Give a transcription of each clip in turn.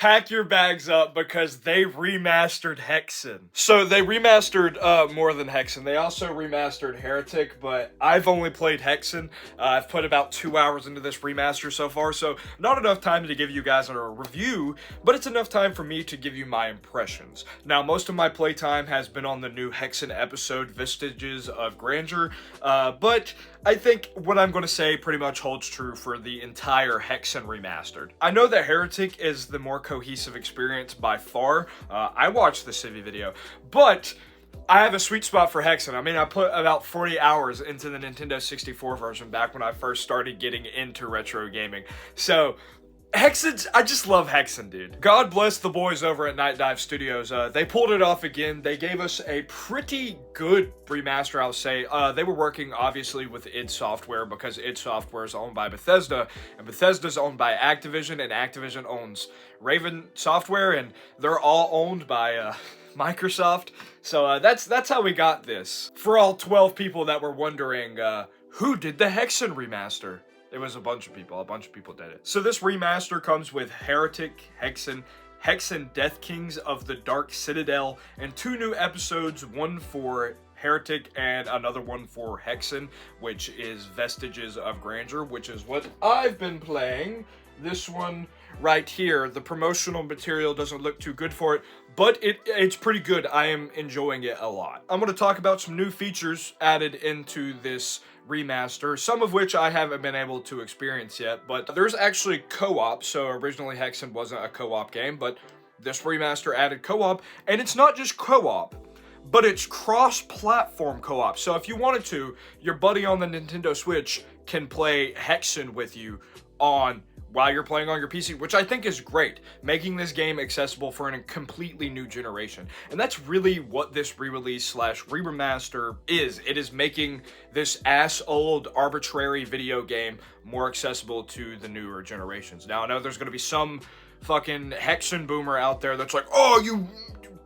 pack your bags up because they remastered Hexen. So they remastered more than Hexen. They also remastered Heretic, but I've only played Hexen. I've put about 2 hours into this remaster so far, so not enough time to give you guys a review, but it's enough time for me to give you my impressions. Now, most of my playtime has been on the new Hexen episode, Vestiges of Grandeur, but I think what I'm going to say pretty much holds true for the entire Hexen Remastered. I know that Heretic is the more cohesive experience by far. I watched the Civi video, but I have a sweet spot for Hexen. I mean, I put about 40 hours into the Nintendo 64 version back when I first started getting into retro gaming. So Hexen, I just love Hexen, dude. God bless the boys over at Night Dive Studios. They pulled it off again. They gave us a pretty good remaster, I'll say. They were working, obviously, with id Software because id Software is owned by Bethesda, and Bethesda's owned by Activision, and Activision owns Raven Software, and they're all owned by Microsoft. So that's how we got this. For all 12 people that were wondering, who did the Hexen remaster? It was a bunch of people did it. So this remaster comes with Heretic Hexen, Hexen Death Kings of the Dark Citadel, and 2 new episodes, one for Heretic and another one for Hexen, which is Vestiges of Grandeur, which is what I've been playing. This one right here, the promotional material doesn't look too good for it, but it's pretty good. I am enjoying it a lot. I'm going to talk about some new features added into this remaster, some of which I haven't been able to experience yet, but there's actually co-op. So originally Hexen wasn't a co-op game, but this remaster added co-op, and it's not just co-op, but it's cross-platform co-op. So if you wanted to, your buddy on the Nintendo Switch can play Hexen with you while you're playing on your PC, which I think is great, making this game accessible for a completely new generation. And that's really what this re-release / re-remaster is. It is making this ass-old arbitrary video game more accessible to the newer generations. Now, I know there's gonna be some fucking Hexen boomer out there that's like, oh, you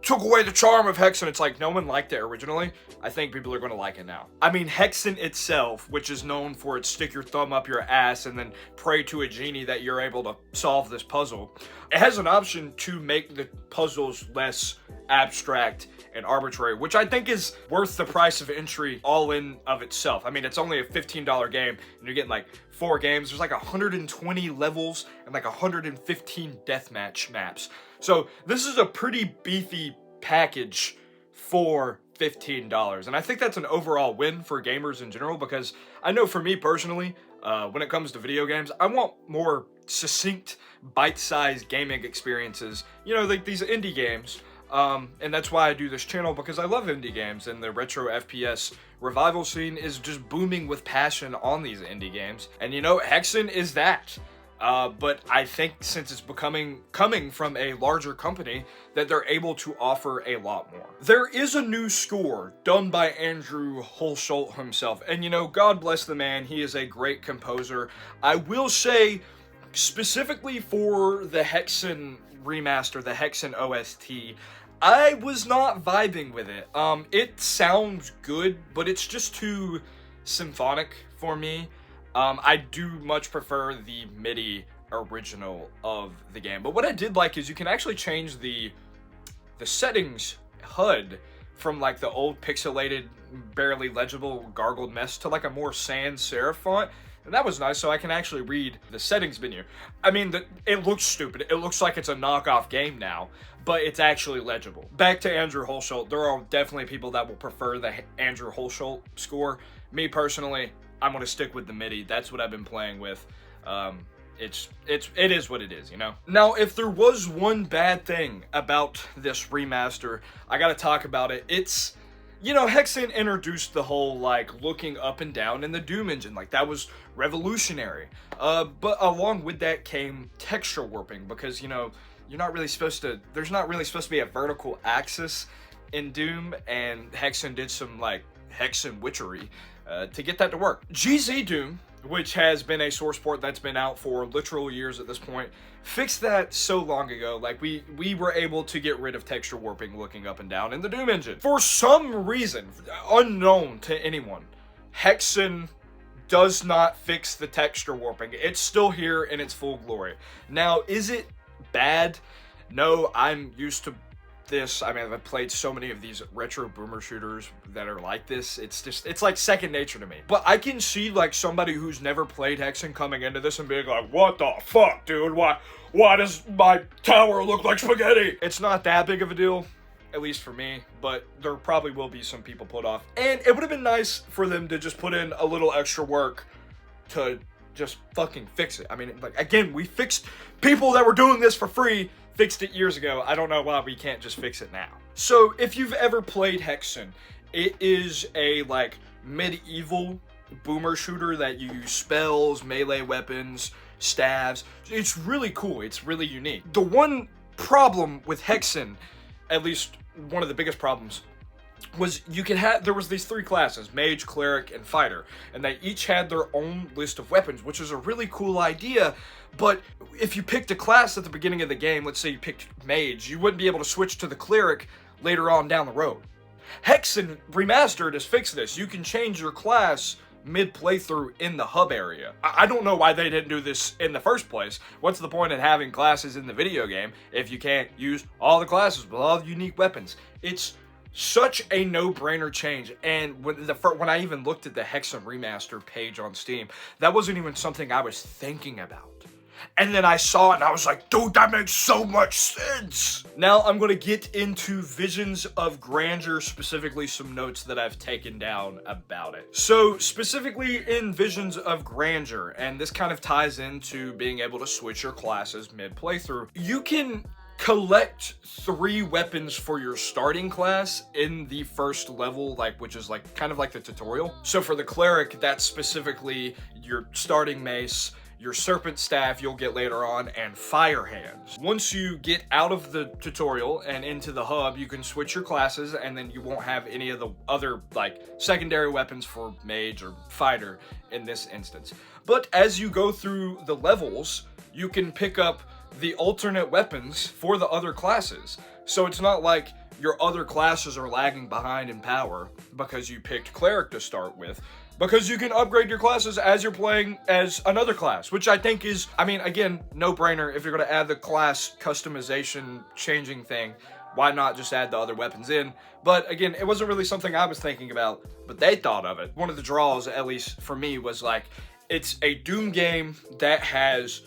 took away the charm of Hexen. It's like, no one liked it originally. I think people are going to like it now. I mean, Hexen itself, which is known for its stick your thumb up your ass and then pray to a genie that you're able to solve this puzzle, it has an option to make the puzzles less abstract and arbitrary, which I think is worth the price of entry all in of itself. I mean, it's only a $15 game, and you're getting like 4 games. There's like 120 levels and like 115 deathmatch maps. So this is a pretty beefy package for $15. And I think that's an overall win for gamers in general, because I know for me personally, when it comes to video games, I want more succinct, bite-sized gaming experiences. You know, like these indie games. And that's why I do this channel, because I love indie games, and the retro FPS revival scene is just booming with passion on these indie games. And you know, Hexen is that. But I think since it's coming from a larger company, that they're able to offer a lot more. There is a new score done by Andrew Hulshult himself, and you know, God bless the man, he is a great composer. I will say, specifically for the Hexen remaster, the Hexen OST, I was not vibing with it. It sounds good, but it's just too symphonic for me. I do much prefer the MIDI original of the game. But what I did like is you can actually change the settings HUD from like the old pixelated, barely legible gargled mess to like a more sans serif font. And that was nice, so I can actually read the settings menu. I mean, it looks stupid. It looks like it's a knockoff game now, but it's actually legible. Back to Andrew Hulshult, there are definitely people that will prefer the Andrew Hulshult score. Me personally, I'm gonna stick with the MIDI. That's what I've been playing with. It is what it is, you know? Now, if there was one bad thing about this remaster, I gotta talk about it. It's, you know, Hexen introduced the whole, like, looking up and down in the Doom engine. Like, that was revolutionary. But along with that came texture warping, because, you know, there's not really supposed to be a vertical axis in Doom, and Hexen did some, like, Hexen witchery to get that to work. GZ Doom, which has been a source port that's been out for literal years at this point, fixed that so long ago. Like, we were able to get rid of texture warping looking up and down in the Doom engine. For some reason, unknown to anyone, Hexen does not fix the texture warping. It's still here in its full glory. Now, is it bad? no, I'm used to this. I mean, I've played so many of these retro boomer shooters that are like this. It's like second nature to me. But I can see like somebody who's never played Hexen coming into this and being like, what the fuck, dude? Why does my tower look like spaghetti? It's not that big of a deal, at least for me, but there probably will be some people put off. And it would have been nice for them to just put in a little extra work to just fucking fix it. I mean, like, again, we fixed people that were doing this for free, fixed it years ago. I don't know why we can't just fix it now. So if you've ever played Hexen, it is a like medieval boomer shooter that you use spells, melee weapons, staves. It's really cool. It's really unique. The one problem with Hexen, at least one of the biggest problems, was there was these 3 classes, mage, cleric, and fighter, and they each had their own list of weapons, which is a really cool idea. But if you picked a class at the beginning of the game, let's say you picked mage, you wouldn't be able to switch to the cleric later on down the road. Hexen Remastered has fixed this. You can change your class mid-playthrough in the hub area. I don't know why they didn't do this in the first place. What's the point in having classes in the video game if you can't use all the classes with all the unique weapons? It's such a no-brainer change. And when I even looked at the Hexen Remastered page on Steam, that wasn't even something I was thinking about. And then I saw it and I was like, dude, that makes so much sense. Now I'm going to get into Visions of Grandeur, specifically some notes that I've taken down about it. So specifically in Visions of Grandeur, and this kind of ties into being able to switch your classes mid-playthrough, you can collect 3 weapons for your starting class in the first level, like, which is like kind of like the tutorial. So for the cleric, that's specifically your starting mace, your serpent staff you'll get later on, and fire hands. Once you get out of the tutorial and into the hub, you can switch your classes, and then you won't have any of the other like secondary weapons for mage or fighter in this instance. But as you go through the levels, you can pick up the alternate weapons for the other classes. So it's not like your other classes are lagging behind in power because you picked cleric to start with, because you can upgrade your classes as you're playing as another class, which I think is, I mean, again, no-brainer. If you're going to add the class customization changing thing, why not just add the other weapons in? But again, it wasn't really something I was thinking about, but they thought of it. One of the draws, at least for me, was like, it's a Doom game that has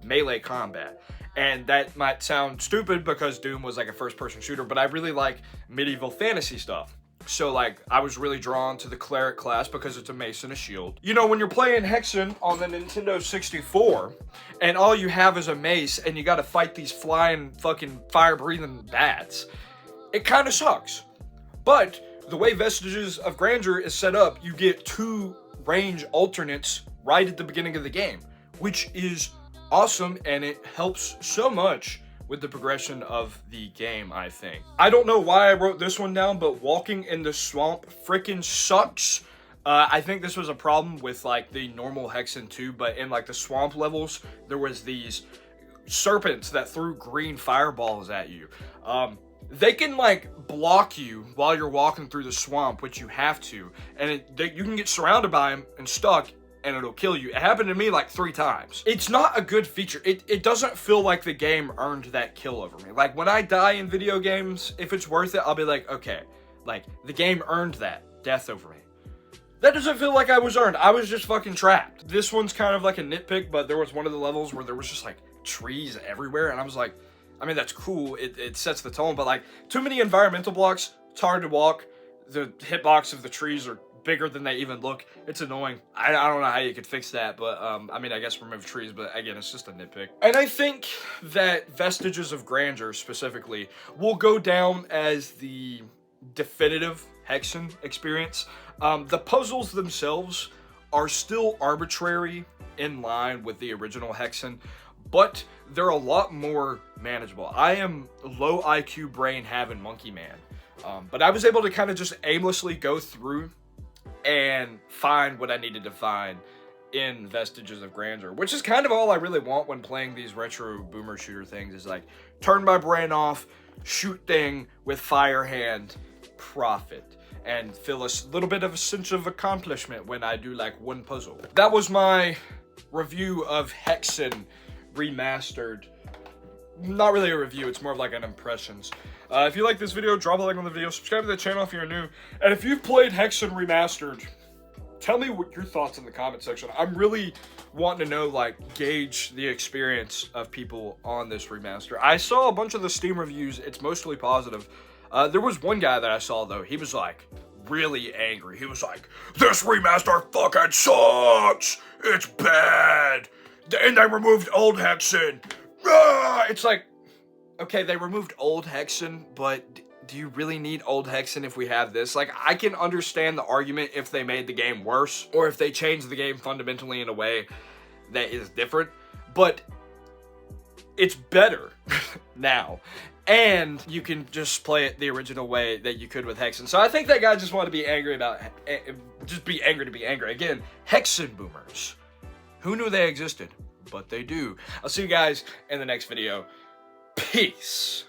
melee combat. And that might sound stupid because Doom was like a first-person shooter, but I really like medieval fantasy stuff. So like, I was really drawn to the cleric class because it's a mace and a shield. You know, when you're playing Hexen on the Nintendo 64, and all you have is a mace, and you gotta fight these flying fucking fire-breathing bats, it kinda sucks. But the way Vestiges of Grandeur is set up, you get 2 range alternates right at the beginning of the game, which is awesome, and it helps so much with the progression of the game, I think. I don't know why I wrote this one down, but walking in the swamp freaking sucks. I think this was a problem with like the normal Hexen 2, but in like the swamp levels, there was these serpents that threw green fireballs at you. They can like block you while you're walking through the swamp, which you have to, and you can get surrounded by them and stuck, and it'll kill you. It happened to me like 3 times. It's not a good feature. It doesn't feel like the game earned that kill over me. Like, when I die in video games, if it's worth it, I'll be like, okay, like, the game earned that death over me. That doesn't feel like I was earned. I was just fucking trapped. This one's kind of like a nitpick, but there was one of the levels where there was just like trees everywhere, and I was like, I mean, that's cool. It sets the tone, but like, too many environmental blocks. It's hard to walk. The hitbox of the trees are bigger than they even look. It's annoying. I don't know how you could fix that, but I mean, I guess remove trees, but again, it's just a nitpick. And I think that Vestiges of Grandeur specifically will go down as the definitive Hexen experience. The puzzles themselves are still arbitrary in line with the original Hexen, but they're a lot more manageable. I am low IQ brain having monkey man, but I was able to kind of just aimlessly go through and find what I needed to find in Vestiges of Grandeur, which is kind of all I really want when playing these retro boomer shooter things, is like, turn my brain off, shoot thing with fire hand, profit, and feel a little bit of a sense of accomplishment when I do like one puzzle. That was my review of Hexen Remastered. not really a review, it's more of like an impressions. If you like this video, drop a like on the video, subscribe to the channel if you're new, and if you've played Hexen Remastered, tell me what your thoughts in the comment section. I'm really wanting to know, like, gauge the experience of people on this remaster. I saw a bunch of the Steam reviews, it's mostly positive. There was one guy that I saw, though, he was like, really angry. He was like, this remaster fucking sucks! It's bad! And they removed old Hexen! Ah! It's like, okay, they removed old Hexen, but do you really need old Hexen if we have this? Like, I can understand the argument if they made the game worse, or if they changed the game fundamentally in a way that is different, but it's better now. And you can just play it the original way that you could with Hexen. So I think that guy just wanted to be angry about, just be angry to be angry. Again, Hexen boomers. Who knew they existed? But they do. I'll see you guys in the next video. Peace.